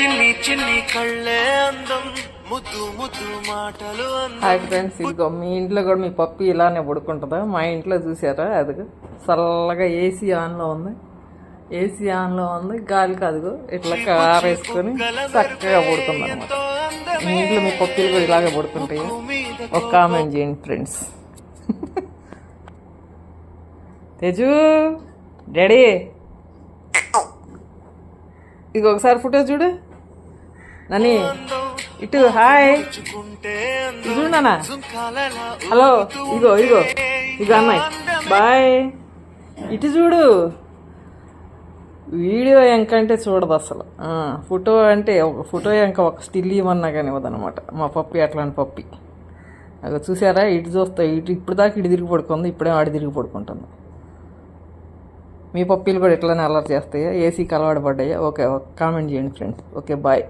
చిన్ని చిన్ని కళ్ళే అందం ముద్దు ముద్దు మాటలు. హాయ్ ఫ్రెండ్స్, ఇదిగో మీ ఇంట్లో కూడా మీ పప్పి ఇలానే పడుకుంటుందా? మా ఇంట్లో చూసారా, అది చల్లగా ఏసీ ఆన్లో ఉంది. ఏసీ ఆన్లో ఉంది, గాలికి అదిగో ఇట్లా కారేసుకొని చక్కగా పడుతుంది అనమాట. మీ ఇంట్లో మీ పప్పీలు కూడా ఇలాగే పడుకుంటాయి? ఒక కామెంట్ చేయండి ఫ్రెండ్స్. తేజు డాడీ, ఇక ఒకసారి ఫోటో చూడు నని, ఇటు హాయ్ చూడు నాన్న, హలో, ఇగో ఇగో ఇగో అమ్మాయి బాయ్, ఇటు చూడు. వీడియో ఎంకంటే చూడదు అసలు, ఫోటో అంటే ఒక ఫోటో ఎంక ఒక స్టిల్ ఇవ్వన్నా కానీ ఇవ్వదనమాట. మా పప్పి అట్లాంటి పప్పి. అక్కడ చూసారా, ఇటు చూస్తా, ఇటు ఇప్పుడు దాకా ఇటు తిరిగి పడుకుంది, ఇప్పుడే ఆడి తిరిగి పడుకుంటుంది. మీ పప్పీలు కూడా ఇట్లానే అలర్ట్ చేస్తాయా? ఏసీకి అలవాటు పడ్డాయా? ఓకే, కామెంట్ చేయండి ఫ్రెండ్స్. Okay bye.